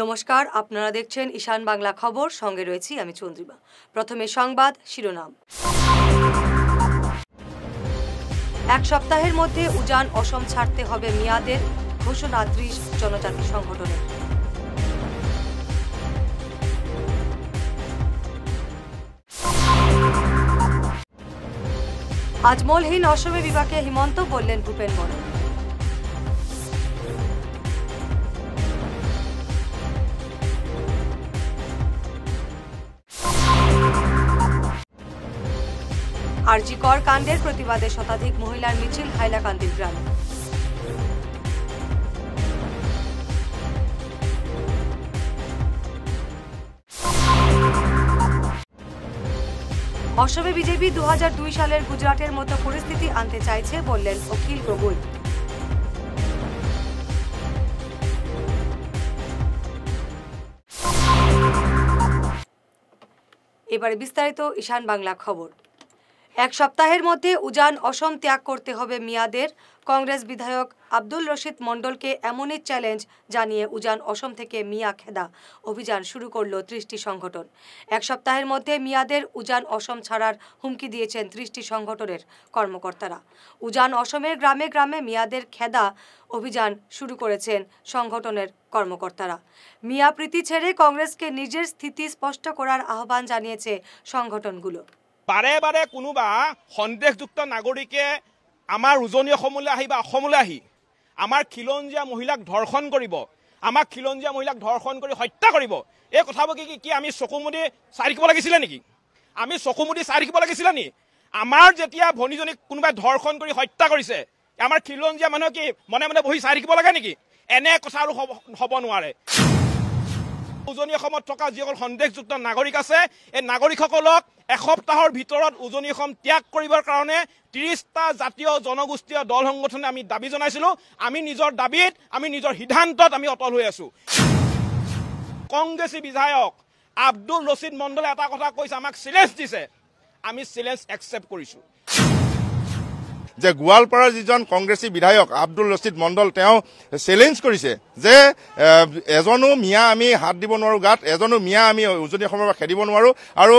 নমস্কার, আপনারা দেখছেন ঈশান বাংলা খবর, সঙ্গে রয়েছি আমি চন্দ্রিমা। প্রথমে সংবাদ শিরোনাম। এক সপ্তাহের মধ্যে উজান অসম ছাড়তে হবে মিয়াদের, ঘোষণা ৩০ জনজাতি সংগঠনের। আজমলহীন অসমে বিভাগে হিমন্ত, বললেন ভূপেন বরা। আরজি কর কাণ্ডের প্রতিবাদে শতাধিক মহিলার মিছিল হাইলাকান্দির গ্রামে। অসমে বিজেপি ২০০২ সালের গুজরাটের মতো পরিস্থিতি আনতে চাইছে, বললেন অখিল গগৈ। এবারে বিস্তারিত ঈশান বাংলা খবর। এক সপ্তাহের মধ্যে উজান অসম ত্যাগ করতে হবে মিয়াদের। কংগ্রেস বিধায়ক আব্দুল রশিদ মণ্ডলকে এমনই চ্যালেঞ্জ জানিয়ে উজান অসম থেকে মিয়া খেদা অভিযান শুরু করল ৩০টি সংগঠন। এক সপ্তাহের মধ্যে মিয়াদের উজান অসম ছাড়ার হুমকি দিয়েছেন ৩০টি সংগঠনের কর্মকর্তারা। উজান অসমের গ্রামে গ্রামে মিয়াদের খেদা অভিযান শুরু করেছেন সংগঠনের কর্মকর্তারা। মিয়া প্রীতি ছেড়ে কংগ্রেসকে নিজের স্থিতি স্পষ্ট করার আহ্বান জানিয়েছে সংগঠনগুলো। বাৰে বাৰে কোনোবা সন্দেহযুক্ত নাগৰিকে আমাৰ উজনি অসমলৈ আহি বা অসমলৈ আহি আমাৰ খিলঞ্জীয়া মহিলাক ধৰ্ষণ কৰিব, আমাক খিলঞ্জীয়া মহিলাক ধৰ্ষণ কৰি হত্যা কৰিব, এই কথাবোৰ কি আমি চকুমুদি চাই থাকিব লাগিছিলে নেকি? আমি চকুমুদি চাই থাকিব লাগিছিলে নি? আমাৰ যেতিয়া ভনীজনীক কোনোবাই ধৰ্ষণ কৰি হত্যা কৰিছে, আমাৰ খিলঞ্জীয়া মানুহে কি মনে মনে বহি চাই থাকিব লাগে নেকি? এনে কথা আৰু হ'ব নোৱাৰে। উজনি অসমত থকা যিসকল সন্দেহযুক্ত নাগৰিক আছে, এই নাগৰিকসকলক এসপ্তাহৰ ভিতৰত উজনি অসম ত্যাগ কৰিবৰ কাৰণে ৩০টা জাতীয় জনগোষ্ঠীয় দল সংগঠনে আমি দাবী জনাইছিলোঁ। আমি নিজৰ দাবীত, আমি নিজৰ সিদ্ধান্তত আমি অটল হৈ আছোঁ। কংগ্ৰেছী বিধায়ক আব্দুল ৰছিদ মণ্ডলে এটা কথা কৈছে, আমাক চেলেঞ্জ দিছে, আমি চেলেঞ্জ একচেপ্ট কৰিছোঁ। যে গোৱালপাৰাৰ যিজন কংগ্ৰেছী বিধায়ক আব্দুল ৰছিদ মণ্ডল, তেওঁ চেলেঞ্জ কৰিছে যে এজনো মিয়া আমি হাত দিব নোৱাৰোঁ গাত, এজনো মিয়া আমি উজনি অসমৰ পৰা খেদিব নোৱাৰোঁ। আৰু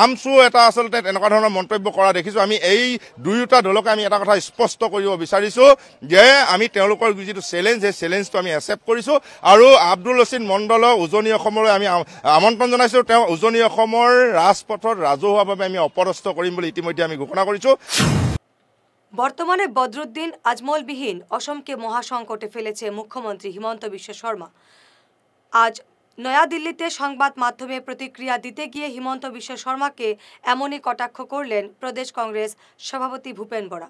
আমচু এটা আচলতে তেনেকুৱা ধৰণৰ মন্তব্য কৰা দেখিছোঁ। আমি এই দুয়োটা দলকে আমি এটা কথা স্পষ্ট কৰিব বিচাৰিছোঁ যে আমি তেওঁলোকৰ যিটো চেলেঞ্জ, সেই চেলেঞ্জটো আমি একচেপ্ট কৰিছোঁ। আৰু আব্দুল ৰছিদ মণ্ডলক উজনি অসমলৈ আমি আমন্ত্ৰণ জনাইছোঁ। তেওঁ উজনি অসমৰ ৰাজপথত ৰাজহুৱাভাৱে আমি অপদস্থ কৰিম বুলি ইতিমধ্যে আমি ঘোষণা কৰিছোঁ। বর্তমানে বদরুদ্দিন আজমলবিহীন অসমকে মহাসংকটে ফেলেছে মুখ্যমন্ত্রী হিমন্ত বিশ্ব শর্মা। আজ নয়াদিল্লিতে সংবাদ মাধ্যমে প্রতিক্রিয়া দিতে গিয়ে হিমন্ত বিশ্ব শর্মাকে এমনই কটাক্ষ করলেন প্রদেশ কংগ্রেস সভাপতি ভূপেন বরা।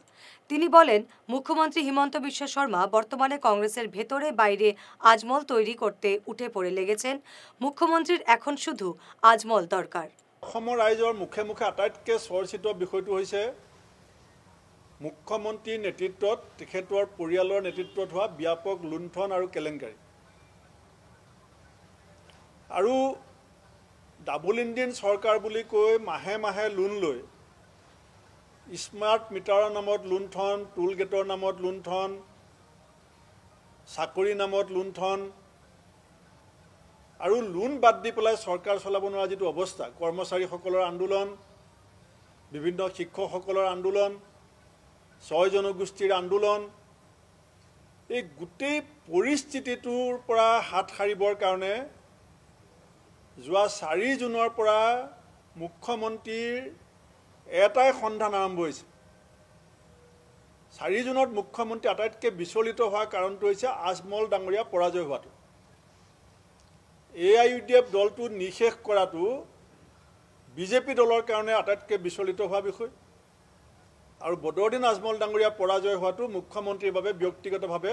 তিনি বলেন, মুখ্যমন্ত্রী হিমন্ত বিশ্ব শর্মা বর্তমানে কংগ্রেসের ভেতরে বাইরে আজমল তৈরি করতে উঠে পড়ে লেগেছেন। মুখ্যমন্ত্রীর এখন শুধু আজমল দরকার। অসমৰ ৰাইজৰ মুখে মুখে আটাইতকৈ চৰ্চিত বিষয়টো হৈছে মুখ্যমন্ত্ৰীৰ নেতৃত্বত তেখেতৰ পৰিয়ালৰ নেতৃত্বত হোৱা ব্যাপক লুণ্ঠন আৰু কেলেংকাৰী। আৰু ডাবল ইঞ্জিন চৰকাৰ বুলি কৈ মাহে মাহে লোন লৈ স্মাৰ্ট মিটাৰৰ নামত লুণ্ঠন, টোল গেটৰ নামত লুণ্ঠন, চাকৰিৰ নামত লুণ্ঠন, আৰু লোন বাদ দি পেলাই চৰকাৰ চলাব নোৱাৰা যিটো অৱস্থা, কৰ্মচাৰীসকলৰ আন্দোলন, বিভিন্ন শিক্ষকসকলৰ আন্দোলন, ৬ জনগোষ্ঠীৰ আন্দোলন, এই গোটেই পৰিস্থিতিটোৰ পৰা হাত সাৰিবৰ কাৰণে যোৱা ৪ জুনৰ পৰা মুখ্যমন্ত্ৰীৰ এটাই সন্ধান আৰম্ভ হৈছে। ৪ জুনত মুখ্যমন্ত্ৰী আটাইতকৈ বিচলিত হোৱাৰ কাৰণটো হৈছে আজমল ডাঙৰীয়া পৰাজয় হোৱাটো। AIUDF দলটো নিষেধ কৰাটো বিজেপি দলৰ কাৰণে আটাইতকৈ বিচলিত হোৱা বিষয়। আৰু বদৰুদ্দিন আজমল ডাঙৰীয়া পৰাজয় হোৱাটো মুখ্যমন্ত্ৰীৰ বাবে ব্যক্তিগতভাৱে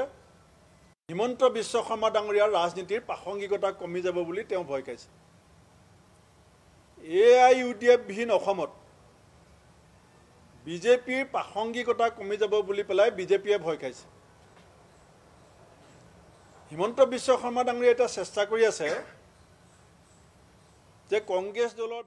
হিমন্ত বিশ্ব শৰ্মা ডাঙৰীয়াৰ ৰাজনীতিৰ প্ৰাসংগিকতা কমি যাব বুলি তেওঁ ভয় খাইছে। AIUDF বিহীন অসমত বিজেপিৰ প্ৰাসংগিকতা কমি যাব বুলি পেলাই বিজেপিয়ে ভয় খাইছে। হিমন্ত বিশ্ব শৰ্মা ডাঙৰীয়াই এটা চেষ্টা কৰি আছে যে কংগ্ৰেছ দলৰ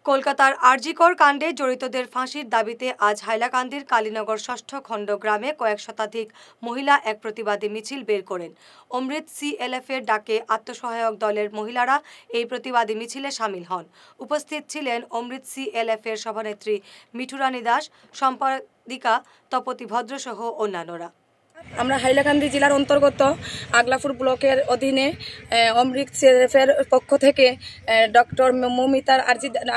কলকাতার আরজিকর কাণ্ডে জড়িতদের ফাঁসির দাবিতে আজ হাইলাকান্দির কালীনগর ৬ষ্ঠ খণ্ড গ্রামে কয়েক শতাধিক মহিলা এক প্রতিবাদী মিছিল বের করেন। অমৃত CLF এর ডাকে আত্মসহায়ক দলের মহিলারা এই প্রতিবাদী মিছিলে সামিল হন। উপস্থিত ছিলেন অমৃত CLF এর সভানেত্রী মিঠুরানী দাস, সম্পাদিকা তপতি ভদ্র সহ অন্যান্যরা। আমরা হাইলাকান্দি জেলার অন্তর্গত আগলাপুর ব্লকের অধীনে অমৃত CLF-এর পক্ষ থেকে ডক্টর মৌমিতার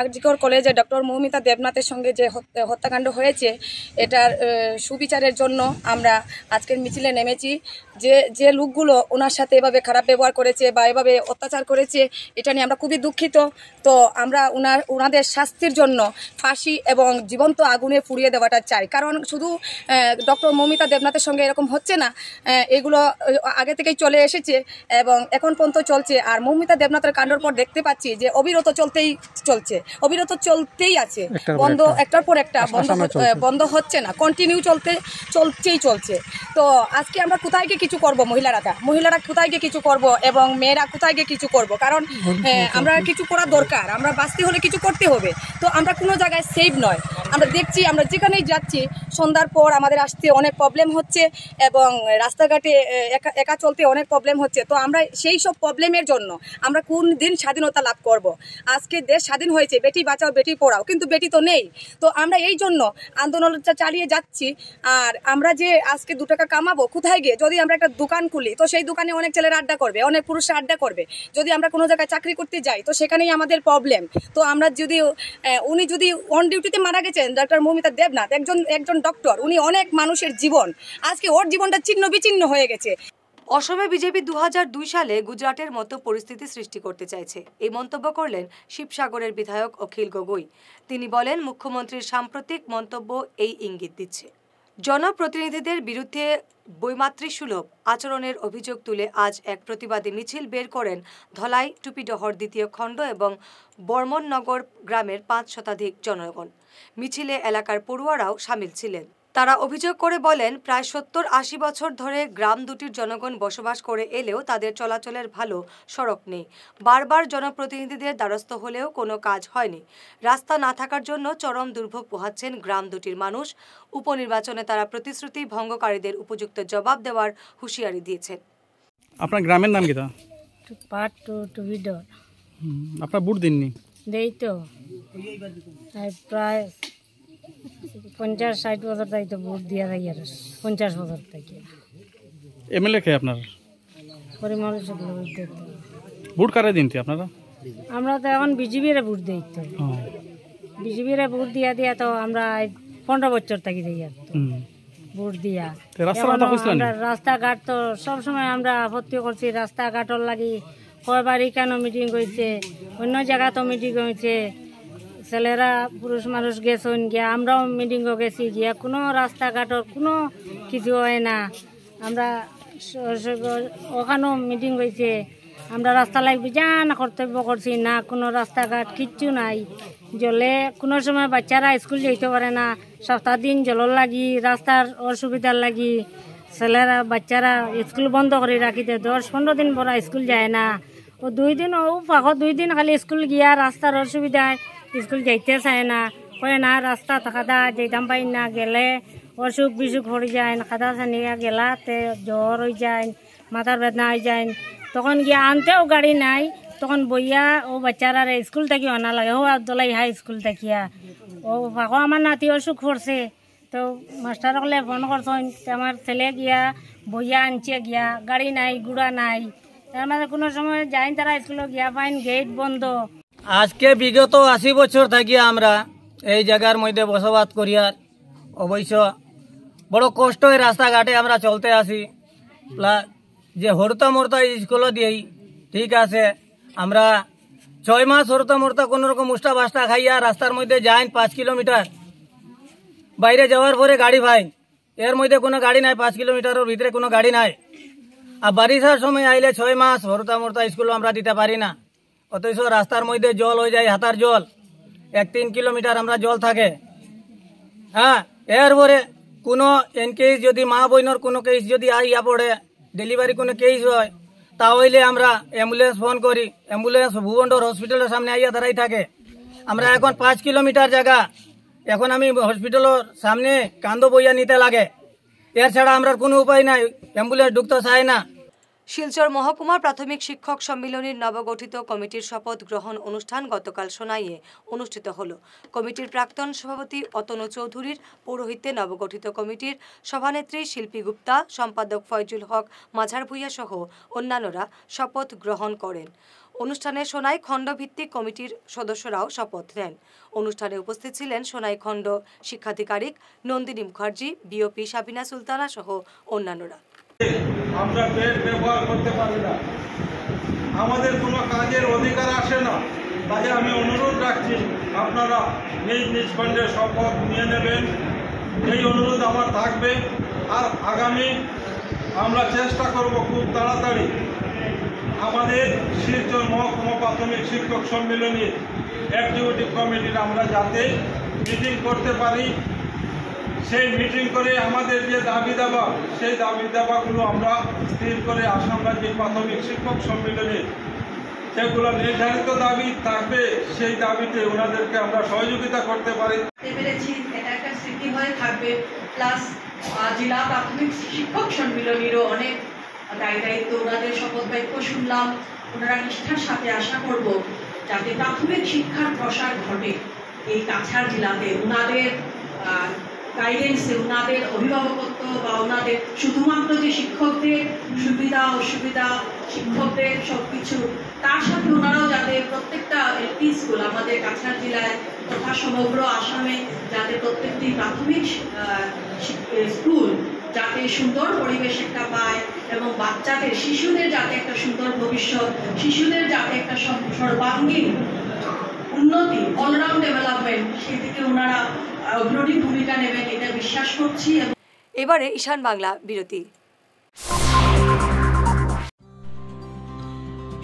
আরজিকর কলেজে ডক্টর মৌমিতা দেবনাথের সঙ্গে যে হত্যাকাণ্ড হয়েছে এটার সুবিচারের জন্য আমরা আজকের মিছিলে নেমেছি। যে লোকগুলো ওনার সাথে এভাবে খারাপ ব্যবহার করেছে বা এভাবে অত্যাচার করেছে এটা নিয়ে আমরা খুবই দুঃখিত। তো আমরা ওনাদের শাস্তির জন্য ফাঁসি এবং জীবন্ত আগুনে পুড়িয়ে দেওয়াটা চাই। কারণ শুধু ডক্টর মৌমিতা দেবনাথের সঙ্গে এরকম হচ্ছে না, এগুলো আগে থেকেই চলে এসেছে এবং এখন পর্যন্ত চলছে। আর মৌমিতা দেবনাথের কাণ্ডর পর দেখতে পাচ্ছি যে অবিরত চলতেই আছে, বন্ধ একটার পর একটা বন্ধ হচ্ছে না, কন্টিনিউ চলছে। তো আজকে আমরা কোথায় গিয়ে কিছু করবো, মহিলারা কোথায় গিয়ে কিছু করব এবং মেয়েরা কোথায় গিয়ে কিছু করব? কারণ আমরা কিছু করা দরকার, আমরা বাঁচতে হলে কিছু করতে হবে। তো আমরা কোনো জায়গায় সেফ নয়। আমরা দেখছি, আমরা যেখানেই যাচ্ছি সন্ধ্যার পর আমাদের আসতে অনেক প্রবলেম হচ্ছে এবং রাস্তাঘাটে একা চলতে অনেক প্রবলেম হচ্ছে। তো আমরা সেই সব প্রবলেমের জন্য আমরা কোন দিন স্বাধীনতা লাভ করব? আজকে দেশ স্বাধীন হয়েছে, বেটি বাঁচাও বেটি পড়াও, কিন্তু বেটি তো নেই। তো আমরা এই জন্য আন্দোলনটা চালিয়ে যাচ্ছি। আর আমরা যে আজকে 2 টাকা কামাবো কোথায় গিয়ে? যদি আমরা একটা দোকান খুলি তো সেই দোকানে অনেক ছেলেরা আড্ডা করবে, অনেক পুরুষরা আড্ডা করবে। যদি আমরা কোনো জায়গায় চাকরি করতে যাই তো সেখানেই আমাদের প্রবলেম। তো আমরা উনি যদি অন ডিউটিতে মারা গেছেন ডক্টর মৌমিতা দেবনাথ, একজন ডক্টর, উনি অনেক মানুষের জীবন, আজকে ওর জীবনটা ছিন্ন বিচ্ছিন্ন হয়ে গেছে। অসমে বিজেপি 2002 সালে গুজরাটের মতো পরিস্থিতি সৃষ্টি করতে চাইছে, এই মন্তব্য করলেন শিবসাগরের বিধায়ক অখিল গগৈ। তিনি বলেন, মুখ্যমন্ত্রীর সাম্প্রতিক মন্তব্য এই ইঙ্গিত দিচ্ছে। জনপ্রতিনিধিদের বিরুদ্ধে বৈমাতৃসুলভ আচরণের অভিযোগ তুলে আজ এক প্রতিবাদী মিছিল বের করেন ধলাই টুপিডহর 2য় খণ্ড এবং বর্মননগর গ্রামের 5 শতাধিক জনগণ। মিছিলে এলাকার পড়ুয়ারাও সামিল ছিলেন। তারা অভিযোগ করে বলেন, প্রায় 70-80 বছর ধরে গ্রাম দুটির জনগণ বসবাস করে এলেও তাদের চলাচলের ভালো সড়ক নেই। বারবার জনপ্রতিনিধিদের দ্বারস্থ হলেও কোনো কাজ হয়নি। রাস্তা না থাকার জন্য চরম দুর্ভোগ পোহাচ্ছেন গ্রাম দুটির মানুষ। উপনির্বাচনে তারা প্রতিশ্রুতি ভঙ্গকারীদের উপযুক্ত জবাব দেওয়ার হুঁশিয়ারি দিয়েছেন। আপনার গ্রামের নাম কি? আপনার ভোট দিননি? দেই তো প্রায় 50-60 বছর তাই তো ভোট দিয়া থাকি, আর 50 বছর থেকে। MLA কে আপনার? পরিমল ভোট কারে দিন আপনারা? আমরা তো এখন বিজেপির ভোট দিই তো, বিজেপির ভোট দিয়া তো আমরা 15 বছর থাকি যাই আর ভোট দিয়া। রাস্তাঘাট তো সবসময় আমরা আপত্তি করছি, রাস্তাঘাটর লাগি কয়বারই কেন মিটিং হয়েছে, অন্য জায়গা তো মিটিং হয়েছে, ছেলেরা পুরুষ মানুষ গেছেন গিয়া, আমরাও মিটিংও গেছি গিয়া, কোনো রাস্তাঘাটর কোনো কিছু হয় না। আমরা ওখানেও মিটিং হয়েছে, আমরা রাস্তা লাগবে যা না কর্তব্য করছি না, কোনো রাস্তাঘাট কিচ্ছু নাই। জলে কোনো সময় বাচ্চারা স্কুল যেতে পারে না, সপ্তাহ দিন জলের লাগি, রাস্তার অসুবিধার লাগি ছেলেরা বাচ্চারা স্কুল বন্ধ করে রাখিতে 10-15 দিন পর স্কুল যায় না। ও 2 দিন ও পাখো 2 দিন খালি স্কুল গিয়া রাস্তার অসুবিধায় স্কুল যাইতে চায় না, কয়ে না রাস্তা খাদা যেতাম পাই না, গেলে অসুখ বিসুখ হয়ে যায়, খাদা ছানিয়া গেলাতে জ্বর হয়ে যায়, মাথার বেদনা হয়ে যায়, তখন গিয়া আনতেও গাড়ি নাই, তখন বইয়া ও বাচ্চারা স্কুল থেকে আনা লাগে। ও আবদুল্লাই হাই স্কুল থাকিয়া ও পাখো আমার নাতি অসুখ করছে, তো মাস্টার হলে ফোন করছেন, আমার ছেলে গিয়া বইয়া আনছে গিয়া, গাড়ি নাই গুড়া নাই, তার মানে কোনো সময় যাই তারা স্কুলে গিয়া পাইন গেট বন্ধ। আজকে বিগত 80 বছর থাকিয়া আমরা এই জায়গার মধ্যে বসবাস করিয়ার অবশ্য বড় কষ্ট এই রাস্তাঘাটে আমরা চলতে আসি। যে হরতা মরতা স্কুল দিয়েই ঠিক আছে, আমরা 6 মাস হরতা মরতা কোনোরকম উষ্টা বাস্তা খাইয়া রাস্তার মধ্যে যাই 5 কিলোমিটার, বাইরে যাওয়ার পরে গাড়ি ভাই, এর মধ্যে কোনো গাড়ি নাই, 5 কিলোমিটারের ভিতরে কোনো গাড়ি নাই। আর বারিশার সময় আইলে 6 মাস হরতা মরতা স্কুল আমরা দিতে পারি না, অথচ রাস্তার মধ্যে জল হয়ে যায়, হাতার জল 1-3 কিলোমিটার আমরা জল থাকে। হ্যাঁ, এরপরে কোনো এনকেস যদি মা বইনর কোনো কেস যদি আইয়া পড়ে, ডেলিভারি কোনো কেস হয়, তাহলে আমরা অ্যাম্বুলেন্স ফোন করি, অ্যাম্বুলেন্স ভুবনডর হসপিটালের সামনে আইয়া দাঁড়াই থাকে। আমরা এখন 5 কিলোমিটার জায়গা এখন আমি হসপিটালের সামনে কান্দ বইয়া নিতে লাগে, এর ছাড়া আমরা কোনো উপায় নাই, অ্যাম্বুলেন্স ঢুকতে চায় না। শিলচর মহকুমা প্রাথমিক শিক্ষক সম্মিলনীর নবগঠিত কমিটির শপথ গ্রহণ অনুষ্ঠান গতকাল সোনাইয়ে অনুষ্ঠিত হল। কমিটির প্রাক্তন সভাপতি অতনু চৌধুরীর পৌরোহিত্যে নবগঠিত কমিটির সভানেত্রী শিল্পী গুপ্তা, সম্পাদক ফয়জুল হক মাঝার ভূঁইয়া সহ অন্যান্যরা শপথ গ্রহণ করেন। অনুষ্ঠানে সোনাই খণ্ডভিত্তিক কমিটির সদস্যরাও শপথ নেন। অনুষ্ঠানে উপস্থিত ছিলেন সোনাই খণ্ড শিক্ষাধিকারিক নন্দিনী মুখার্জি, বিওপি সাবিনা সুলতানা সহ অন্যান্যরা। আমরা পেট ব্যবহার করতে পারি না, আমাদের কোনো কাজের অধিকার আসে না। তাই আমি অনুরোধ রাখছি আপনারা নিজ নিজ খণ্ডে শপথ নিয়ে নেবেন, এই অনুরোধ আমার থাকবে। আর আগামী আমরা চেষ্টা করব খুব তাড়াতাড়ি আমাদের শিলচর মহকুমা প্রাথমিক শিক্ষক সম্মিলনীর এক্সিকিউটিভ কমিটির আমরা যাতে মিটিং করতে পারি, সেই মিটিং করে আমাদের যে দাবি দাবা সেই দাবি দাবাগুলো আমরা স্থির করে আসাম রাজ্যের প্রাথমিক শিক্ষক সম্মিলনে সেগুলো নির্ধারিত দাবি থাকবে, সেই দাবিতে ওনাদেরকে আমরা সহযোগিতা করতে পারি। পেরেছি এটা একটা স্মৃতি হয়ে থাকবে। প্লাস জেলা প্রাথমিক শিক্ষক সম্মিলনীরও অনেক দায়িত্ব, ওনাদের শপথ বাক্য শুনলাম। ওনারা নিষ্ঠার সাথে আশা করব যাতে প্রাথমিক শিক্ষার প্রসার ঘটে এই কাছাড় জেলাতে, ওনাদের গাইডেন্সে, ওনাদের অভিভাবকত্ব বা ওনাদের শুধুমাত্র যে শিক্ষকদের সুবিধা অসুবিধা, শিক্ষকদের সবকিছু, তার সাথে ওনারাও যাতে প্রত্যেকটা এলপি স্কুল আমাদের কাছাড় জেলায় তথা সমগ্র আসামে যাতে প্রত্যেকটি প্রাথমিক স্কুল যাতে সুন্দর পরিবেশ একটা পায় এবং বাচ্চাদের শিশুদের যাতে একটা সুন্দর ভবিষ্যৎ, শিশুদের যাতে একটা সর্বাঙ্গীন উন্নতি, অলরাউন্ড ডেভেলপমেন্ট, সেদিকে ওনারা অগ্রণী ভূমিকা নেবেন এটা বিশ্বাস করছি। এবারে ঈশান বাংলা বিরতি।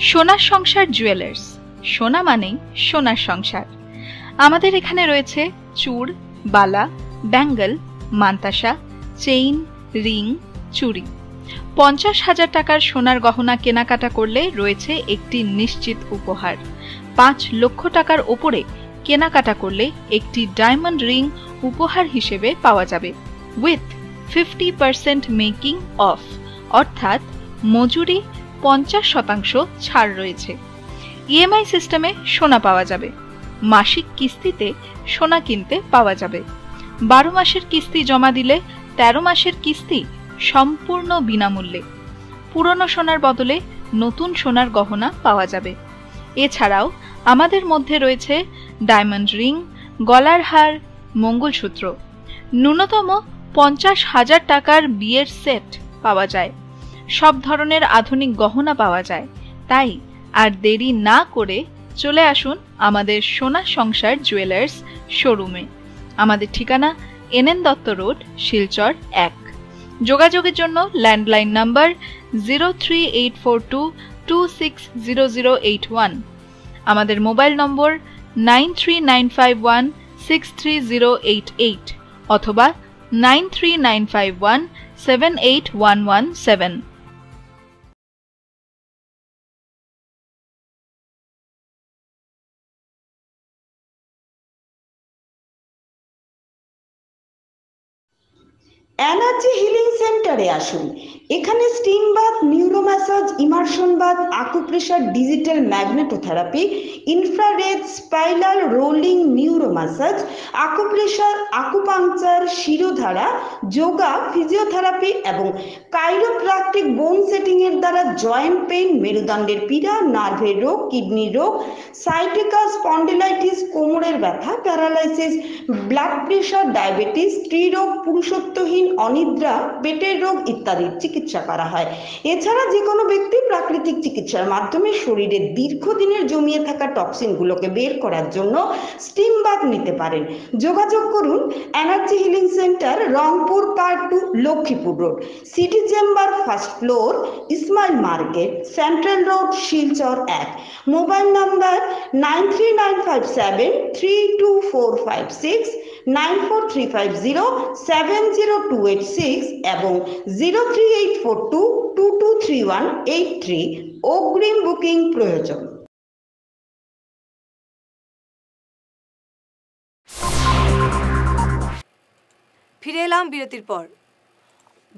সোনার সংসার জুয়েলার্স, সোনা মানেই সোনার সংসার। আমাদের এখানে রয়েছে চূড়, বালা, ব্যাঙ্গল, মান্তাসা, চেইন, রিং, চুড়ি। 50,000 টাকার সোনার গহনা কেনাকাটা করলে রয়েছে একটি নিশ্চিত উপহার। 5 লক্ষ টাকার ওপরে কেনাকাটা করলে একটি ডায়মন্ড রিং উপহার হিসেবে পাওয়া যাবে উইথ 50% মেকিং অফ, অর্থাৎ মজুরি 50% ছাড় রয়েছে। ইএমআই সিস্টেমে সোনা পাওয়া যাবে। মাসিক কিস্তিতে সোনা কিনতে পাওয়া যাবে। 12 মাসের কিস্তি জমা দিলে 13 মাসের কিস্তি সম্পূর্ণ বিনামূল্যে। পুরনো সোনার বদলে নতুন সোনার গহনা পাওয়া যাবে। এছাড়াও আমাদের মধ্যে রয়েছে ডায়মন্ড রিং, গলার হার, মঙ্গলসূত্র। ন্যূনতম 50,000 টাকার বিয়ের সেট পাওয়া যায়। সব ধরনের আধুনিক গহনা পাওয়া যায়। তাই আর দেরি না করে চলে আসুন আমাদের সোনা সংসার জুয়েলার্স শোরুমে। আমাদের ঠিকানা NN দত্ত রোড, শিলচর 1। যোগাযোগের জন্য ল্যান্ডলাইন নাম্বার 03842260081, আমাদের মোবাইল নম্বর 9395163088 অথবা 9395178117। এনার্জি হিলিং সেন্টারে আসুন। এখানে steam bath, neuro massage, immersion bath, acupressure, digital magnetotherapy, infrared, spiral, rolling, neuro massage, acupressure, acupuncture, Shirodhara, yoga, physiotherapy এবং কাইরোপ্র্যাকটিক বোন সেটিং এর দ্বারা জয়েন্ট পেইন, মেরুদণ্ডের পীড়া, নার্ভের রোগ, কিডনি রোগ, সাইটিকা, স্পন্ডিলাইটিস, কোমরের ব্যথা, প্যারালাইসিস, ব্লাড প্রেশার, ডায়াবেটিস, স্ত্রীরোগ, পুরুষত্বহীন, অনিদ্রা, পেটের রোগ ইত্যাদির চিকিৎসা করা হয়। এছাড়া যে কোনো ব্যক্তি প্রাকৃতিক চিকিৎসার মাধ্যমে শরীরে দীর্ঘদিনের জমিয়ে থাকা টক্সিনগুলোকে বের করার জন্য স্টিম বাথ নিতে পারেন। যোগাযোগ করুন energy healing centre, Rangpur part 2, Lakshmipur road, city chamber, first floor, Ismail market, central road, Silchar 1। Mobile number 9395732456, 9435070286 এবং 03842223183। অগ্রিম বুকিং প্রয়োজন। ফিরে এলাম বিরতির পর।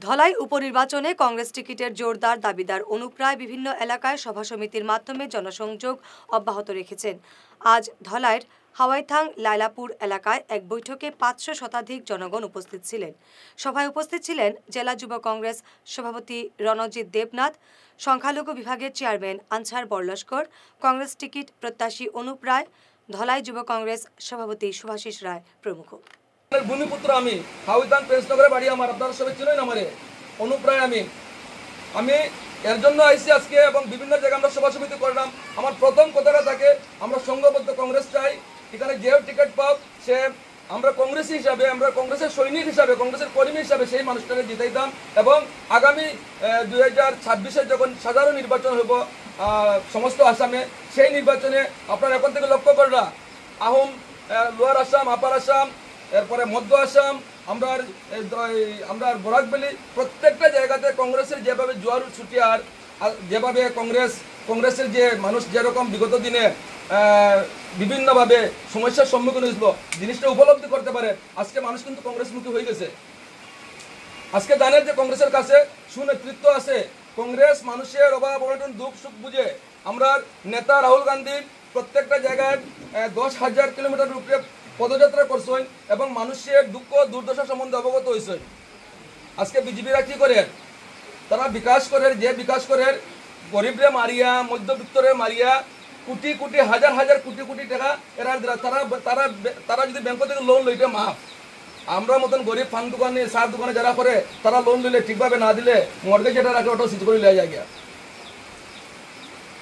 ধলাই উপনির্বাচনে কংগ্রেস টিকিটের জোরদার দাবিদার অনুপ রায় বিভিন্ন এলাকায় সভা সমিতির মাধ্যমে জনসংযোগ অব্যাহত রেখেছেন। আজ ধলাইয়ের হাওয়াইথাং লাইলাপুর এলাকায় এক বৈঠকে 500 শতাধিক জনগণ উপস্থিত ছিলেন। সভায় উপস্থিত ছিলেন জেলা যুব কংগ্রেস সভাপতি রণজিৎ দেবনাথ, সংখ্যালঘু বিভাগের chairman answer Barlaskar, Congress ticket প্রত্যাশী অনুপ রায়, ধলাই যুব কংগ্রেস সভাপতি শুভাশিস রায় প্রমুখ। ভূমিপুত্র আমি, হাওয়াইথাং প্রেসনগরে বাড়ি আমার, আপনারা সবাই চিনেন আমারে, অনুপ রায় আমি এর জন্য আইসি আজকে এবং বিভিন্ন জায়গায় আমরা সভা সমিতি করলাম। আমার প্রথম কথাটা থাকে, আমরা সংঘবদ্ধ কংগ্রেস চাই। এখানে যে টিকিট পাও সে আমরা কংগ্রেসী হিসাবে, আমরা কংগ্রেসের সৈনিক হিসাবে, কংগ্রেসের কর্মী হিসাবে সেই মানুষটাকে জিতাইতাম এবং আগামী 2026-এ যখন সাধারণ নির্বাচন হইব সমস্ত আসামে, সেই নির্বাচনে আপনারা এখন থেকে লক্ষ্য করলা আহোম, লোয়ার আসাম, আপার আসাম, এরপরে মধ্য আসাম, আমরা বরাকবেলি, প্রত্যেকটা জায়গাতে কংগ্রেসের যেভাবে জোয়ার ছুটি আর যেভাবে কংগ্রেসের যে মানুষ যেরকম বিগত দিনে বিভিন্নভাবে সমস্যার সম্মুখীন হয়েছিল, জিনিসটা উপলব্ধি করতে পারে। আজকে মানুষ কিন্তু কংগ্রেসমুখী হয়ে গেছে। আজকে জানেন যে কংগ্রেসের কাছে সুনেতৃত্ব আছে। কংগ্রেস মানুষের অভাব অনটন দুঃখ সুখ বুঝে। আমরা নেতা রাহুল গান্ধী প্রত্যেকটা জায়গায় 10,000 কিলোমিটার উপরে পদযাত্রা করছেন এবং মানুষের দুঃখ দুর্দশা সম্বন্ধে অবগত হয়েছেন। আজকে বিজেপিরা কি করে? তারা বিকাশ করে, যে বিকাশ করে গরিবরে মারিয়া, মধ্যবিত্তরে মারিয়া, কোটি কোটি হাজার হাজার কোটি কোটি টাকা এরা তারা যদি ব্যাংক থেকে লোন লইতে মাফ। আমরা মতন গরিব পান দোকানে, চার দোকানে যারা করে তারা লোন লইলে ঠিকভাবে না দিলে মর্গেজ যেটা রাখে ওটা সিজ করে লিয়া যায়।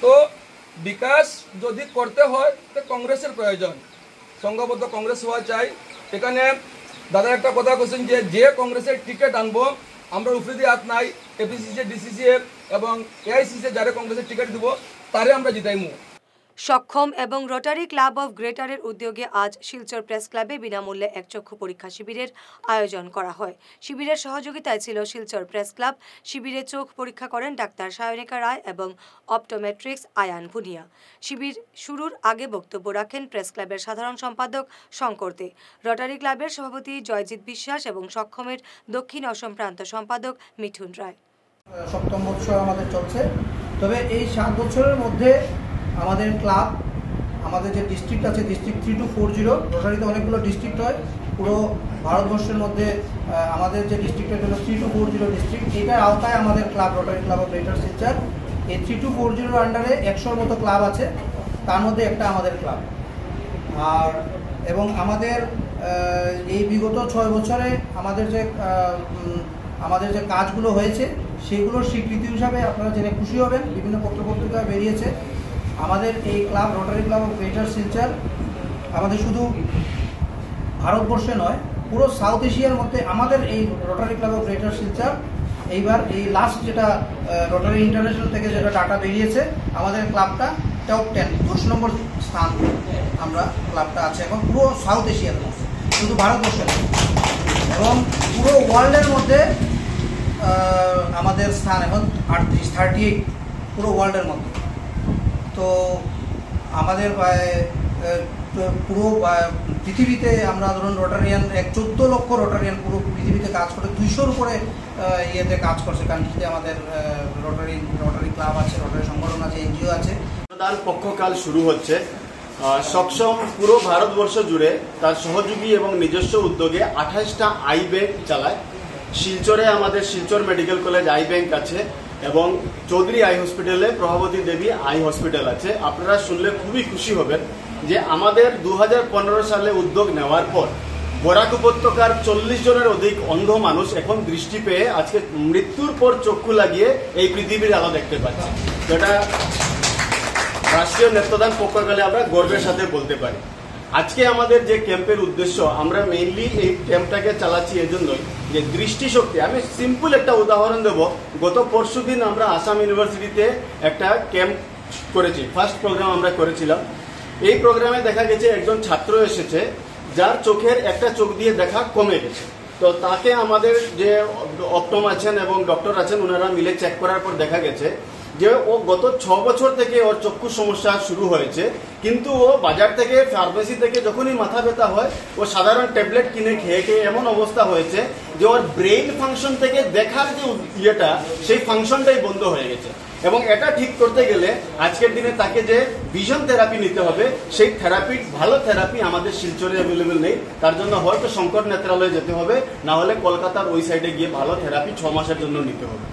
তো বিকাশ যদি করতে হয় তো কংগ্রেসের প্রয়োজন, সংঘবদ্ধ কংগ্রেস হওয়া চাই। এখানে দাদা একটা কথা বলছেন যে কংগ্রেসের টিকিট আনবো, আমরা উপরে দিয়ে হাত নাই, এপিসিসি, ডিসিসি এবং এআইসিসি যারা কংগ্রেসের টিকিট দিব তারে আমরা জিতাইমু। সক্ষম এবং রোটারি ক্লাব অফ গ্রেটারের উদ্যোগে আজ শিলচর প্রেস ক্লাবে বিনামূল্যে এক চক্ষু পরীক্ষা শিবিরের আয়োজন করা হয়। শিবিরের সহযোগিতায় ছিল শিলচর প্রেস ক্লাব। শিবিরে চোখ পরীক্ষা করেন ডাক্তার সায়নিকা রায় এবং অপটোমেট্রিক্স আয়ান ভুনিয়া। শিবির শুরুর আগে বক্তব্য রাখেন প্রেস ক্লাবের সাধারণ সম্পাদক শঙ্কর দে, রোটারি ক্লাবের সভাপতি জয়জিৎ বিশ্বাস এবং সক্ষমের দক্ষিণ অসম প্রান্ত সম্পাদক মিঠুন রায়। সপ্তম বছর আমাদের চলছে, তবে এই 7 বছরের মধ্যে আমাদের ক্লাব, আমাদের যে ডিস্ট্রিক্ট আছে, ডিস্ট্রিক্ট 3240, রোটারিতে অনেকগুলো ডিস্ট্রিক্ট হয় পুরো ভারতবর্ষের মধ্যে। আমাদের যে ডিস্ট্রিক্টটা হলো 3240 ডিস্ট্রিক্ট, এটার আওতায় আমাদের club rotary club of greater Silchar. এই 3240 আন্ডারে 100-র মতো ক্লাব আছে, তার মধ্যে একটা আমাদের ক্লাব। আর এবং আমাদের এই বিগত 6 বছরে আমাদের যে কাজগুলো হয়েছে সেগুলোর স্বীকৃতি হিসাবে আপনারা জেনে খুশি হবেন, বিভিন্ন পত্রপত্রিকায় বেরিয়েছে। আমাদের এই club rotary club of greater Silchar আমাদের শুধু ভারতবর্ষে নয়, পুরো সাউথ এশিয়ার মধ্যে আমাদের এই rotary club of greater Silchar এইবার এই লাস্ট যেটা রোটারি ইন্টারন্যাশনাল থেকে যেটা ডাটা বেরিয়েছে, আমাদের ক্লাবটা টপ 10 10 নম্বর স্থান আমরা ক্লাবটা আছে এখন পুরো সাউথ এশিয়ার মধ্যে, শুধু ভারতবর্ষে নয়, এবং পুরো ওয়ার্ল্ডের মধ্যে আমাদের স্থান এখন 38 পুরো ওয়ার্ল্ডের মধ্যে। তো আমাদের পুরো পৃথিবীতে আমরা ধরুন রোটারিয়ান 14 লক্ষ রোটারিয়ান পুরো পৃথিবীতে কাজ করে, 200-র উপরে ইয়েতে কাজ করছে কান্ট্রিতে। আমাদের রোটারি ক্লাব আছে, রোটারি সংগঠন আছে, এনজিও আছে। প্রধান পক্ষকাল শুরু হচ্ছে। সক্ষম পুরো ভারতবর্ষ জুড়ে তার সহযোগী এবং নিজস্ব উদ্যোগে 28টা আই ব্যাংক চালায়। শিলচরে আমাদের Silchar medical college I bank আছে এবং চৌধুরী আই হসপিটালে প্রভাবতী দেবী আই হসপিটাল আছে। আপনারা শুনলে খুবই খুশি হবেন যে আমাদের 2015 সালে উদ্যোগ নেওয়ার পর বরাক উপত্যকার 40 জনের অধিক অন্ধ মানুষ এখন দৃষ্টি পেয়ে আজকে মৃত্যুর পর চক্ষু লাগিয়ে এই পৃথিবীর আলো দেখতে পাচ্ছে, যেটা রাষ্ট্রীয় নেত্রদান পক্ষকালে আমরা গর্বের সাথে বলতে পারি। আজকে আমাদের যে ক্যাম্পের উদ্দেশ্য, আমরা মেইনলি এই ক্যাম্পটাকে চালাচ্ছি এজন্যই যে দৃষ্টিশক্তি। আমি সিম্পল একটা উদাহরণ দেব। গত পরশুদিন আমরা আসাম ইউনিভার্সিটিতে একটা ক্যাম্প করেছি, ফার্স্ট প্রোগ্রাম আমরা করেছিলাম। এই প্রোগ্রামে দেখা গেছে একজন ছাত্র এসেছে যার চোখের একটা চোখ দিয়ে দেখা কমে গেছে। তো তাকে আমাদের যে অপটম আছেন এবং ডক্টর আছেন ওনারা মিলে চেক করার পর দেখা গেছে যে ও গত 6 বছর থেকে ওর চক্ষু সমস্যা শুরু হয়েছে, কিন্তু ও বাজার থেকে ফার্মেসি থেকে যখনই মাথা ব্যথা হয় ও সাধারণ ট্যাবলেট কিনে খেয়ে এমন অবস্থা হয়েছে যে ওর ব্রেইন ফাংশন থেকে দেখার যে ইয়েটা সেই ফাংশনটাই বন্ধ হয়ে গেছে। এবং এটা ঠিক করতে গেলে আজকের দিনে তাকে যে ভিশন থেরাপি নিতে হবে, সেই থেরাপির ভালো থেরাপি আমাদের শিলচরে অ্যাভেলেবেল নেই। তার জন্য হয়তো শঙ্কর নেত্রালয়ে যেতে হবে, না হলে কলকাতার ওই সাইডে গিয়ে ভালো থেরাপি 6 মাসের জন্য নিতে হবে।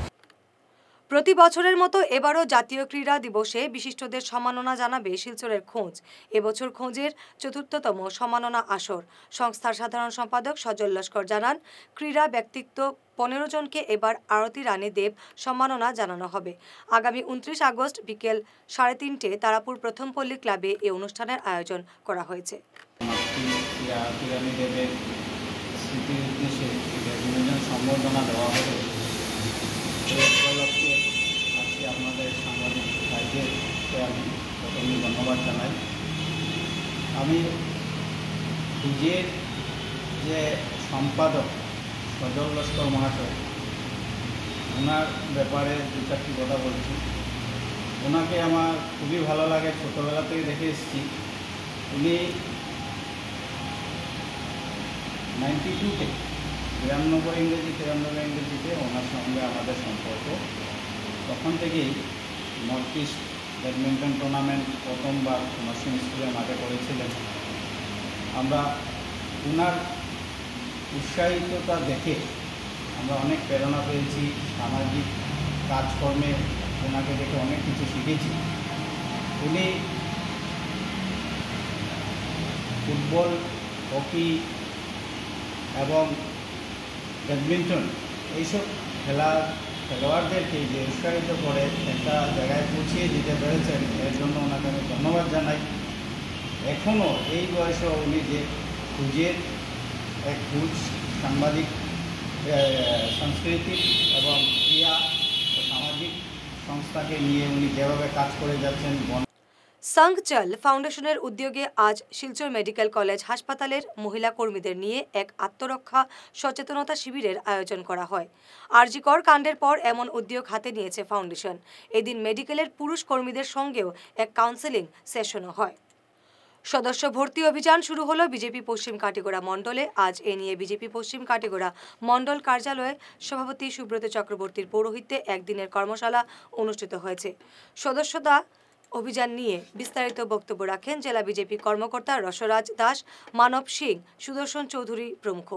প্রতি বছরের মতো এবারও জাতীয় ক্রীড়া দিবসে বিশিষ্টদের সম্মাননা জানাবে শিলচরের খোঁজ। এবছর খোঁজের ৪র্থতম সম্মাননা আসর। সংস্থার সাধারণ সম্পাদক সজল লস্কর জানান, ক্রীড়া ব্যক্তিত্ব 15 জনকে এবার আরতি রানী দেব সম্মাননা জানানো হবে। আগামী 29 আগস্ট বিকেল 3:30 তারাপুর প্রথম পল্লী ক্লাবে এই অনুষ্ঠানের আয়োজন করা হয়েছে। আরতি রানী দেবের স্মৃতির উদ্দেশ্যে সম্বর্ধনা দেওয়া হবে। উপলক্ষে আজকে আপনাদের সাংবাদিক ভাইদেরকে আমি প্রথমে ধন্যবাদ জানাই। আমি নিজের যে সম্পাদক সজল লস্কর মহাশয়, ওনার ব্যাপারে 2-4টি কথা বলছি। ওনাকে আমার খুবই ভালো লাগে, ছোটোবেলা থেকে দেখে এসেছি। উনি 92-তে 93 ইংরেজিতে ওনার সঙ্গে আমাদের সম্পর্ক। তখন থেকেই নর্থ ইস্ট ব্যাডমিন্টন টুর্নামেন্ট প্রথমবার নার্সিং স্কুলের মাঠে করেছিলেন। আমরা ওনার উৎসাহিততা দেখে আমরা অনেক প্রেরণা পেয়েছি। সামাজিক কাজকর্মে ওনাকে দেখে অনেক কিছু শিখেছি। উনি ফুটবল, হকি এবং ব্যাডমিন্টন এইসব খেলোয়াড়দেরকে যে উৎসাহিত করে একটা জায়গায় পৌঁছিয়ে দিতে পেরেছেন, এর জন্য ওনাকে আমি ধন্যবাদ জানাই। এখনও এই বয়সেও উনি যে খুঁজের এক খুঁজ সাংবাদিক, সাংস্কৃতিক এবং ক্রীড়া ও সামাজিক সংস্থাকে নিয়ে উনি যেভাবে কাজ করে যাচ্ছেন। সংঘচল ফাউন্ডেশনের উদ্যোগে আজ শিলচর মেডিকেল কলেজ হাসপাতালের মহিলা কর্মীদের নিয়ে এক আত্মরক্ষা সচেতনতা শিবিরের আয়োজন করা হয়। আরজিকর কাণ্ডের পর এমন উদ্যোগ হাতে নিয়েছে ফাউন্ডেশন। এদিন মেডিকেলের পুরুষ কর্মীদের সঙ্গেও এক কাউন্সেলিং সেশনও হয়। সদস্য ভর্তি অভিযান শুরু হলো বিজেপি পশ্চিম কাটিগড়া মণ্ডলে। আজ এ নিয়ে বিজেপি পশ্চিম কাটিগড়া মণ্ডল কার্যালয়ে সভাপতি সুব্রত চক্রবর্তীর পৌরোহিত্যে একদিনের কর্মশালা অনুষ্ঠিত হয়েছে। সদস্যতা অভিযান নিয়ে বিস্তারিত বক্তব্য রাখেন জেলা বিজেপি কর্মকর্তা রসরাজ দাস, মানব সিং, সুদর্শন চৌধুরী প্রমুখ।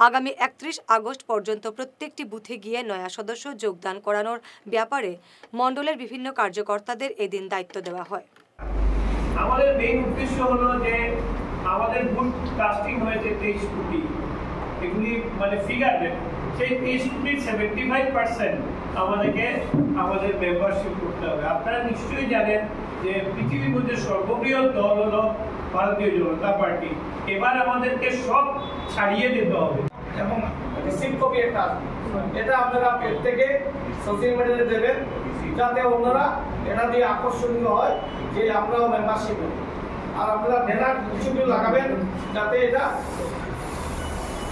আগামী 31 আগস্ট পর্যন্ত প্রত্যেকটি বুথে গিয়ে নয়া সদস্য যোগদান করানোর ব্যাপারে মণ্ডলের বিভিন্ন কার্যকর্তাদের এদিন দায়িত্ব দেওয়া হয়। আমাদের মেইন উদ্দেশ্য হলো যে আমাদের বুথ কাস্টিং হয়েছে 23 কোটি, এগুলি মানে ফিগার দেন, সেই 23 কোটির 75% আমাদেরকে আমাদের মেম্বারশিপ করতে হবে। আপনারা নিশ্চয়ই জানেন যে পৃথিবীর মধ্যে সর্ববৃহৎ দল হলো ভারতীয় জনতা পার্টি। এবার আমাদেরকে সব ছাড়িয়ে দিতে হবে এবং রিসিপ্ট কপি একটা এটা আপনারা প্রত্যেকে সোশ্যাল মিডিয়াতে দেবেন, যাতে অন্যরা এটা দিয়ে আকর্ষণীয় হয় যে আমরাও মেম্বারশিপ। আর আপনারা ব্যানার কিছু লাগাবেন যাতে এটা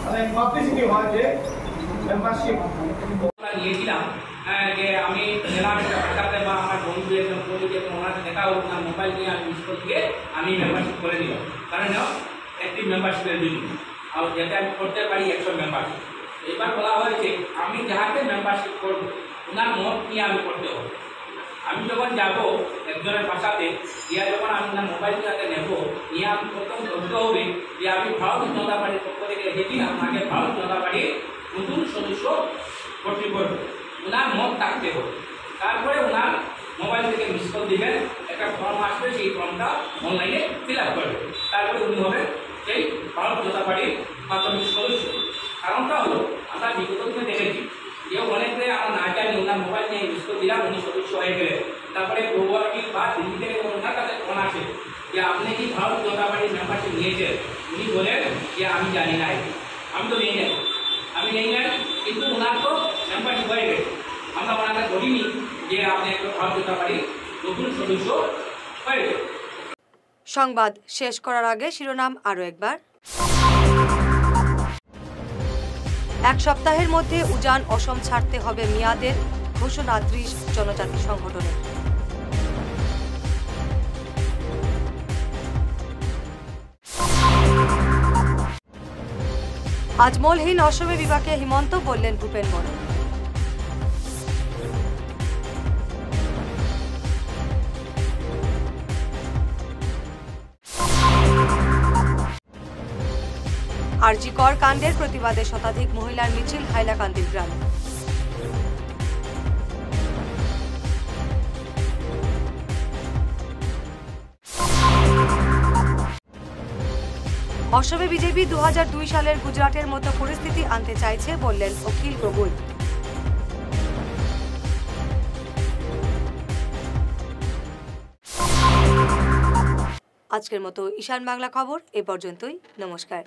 মানে পাবলিসিটি হয় যে মেম্বারশিপ। নিয়েছিলাম যে আমি জেলার সাথে বা আমার বন্ধু একজন ওনার দেখা হোক না, মোবাইল নিয়ে আমি মিস দিয়ে আমি মেম্বারশিপ করে দিলাম, কারণ অ্যাক্টিভ মেম্বারশিপের জন্য আর যাতে আমি করতে পারি 100 মেম্বারশিপ। এবার বলা হয়েছে আমি যাহাকে মেম্বারশিপ করবো ওনার মত নিয়ে আমি করতে হবে। আমি যখন যাবো একজনের বাসাতে গিয়া যখন আমি ওনার মোবাইল নিয়ে নেব নিয়ে আমি প্রথম ধরতে হবে যে আমি ভারতীয় জনতা পার্টির পক্ষ থেকে এসেছি, আপনাকে ভারতীয় জনতা পার্টির নতুন সদস্য ভর্তি করবে, ওনার মত থাকতে হবে। তারপরে ওনার মোবাইল থেকে মিস কল দিবেন, একটা ফর্ম আসবে, সেই ফর্মটা অনলাইনে ফিল আপ করবে, তারপরে উনি হবেন সেই ভারতীয় জনতা পার্টির প্রাথমিক সদস্য। কারণটা হলো আমরা বিগত দিনে দেখেছি যে অনেকে আমরা না জানি ওনার মোবাইল নিয়ে মিস কল দিলাম, উনি সদস্য হয়ে গেলেন। তারপরে গৌহাটি বা দিল্লি থেকে ওনার কাছে ফোন আসে যে আপনি কি ভারতীয় জনতা পার্টির মেম্বারশিপ নিয়েছেন? উনি বলেন যে আমি জানি নাই, আমি তো নেই নাই, আমি নেই নাই, কিন্তু ওনার তো মেম্বারশিপ হয়ে গেছে। আমরা ওনাকে বলিনি যে আপনি একটা ভারতীয় জনতা পার্টির নতুন সদস্য হয়ে গেছে। সংবাদ শেষ করার আগে শিরোনাম আরও একবার। এক সপ্তাহের মধ্যে উজান অসম ছাড়তে হবে মিয়াদের, ঘোষণা 30 জনজাতি সংগঠনের। আজমলহীন অসমে বিভাগে হিমন্ত বললেন ভূপেন বরা। আরজি কর কাণ্ডের প্রতিবাদে শতাধিক মহিলার মিছিল হাইলাকান্দির গ্রামে। অসমে বিজেপি 2002 সালের গুজরাটের মতো পরিস্থিতি আনতে চাইছে বললেন অখিল গগৈ। আজকের মতো ঈশান বাংলা খবর এ পর্যন্তই। নমস্কার।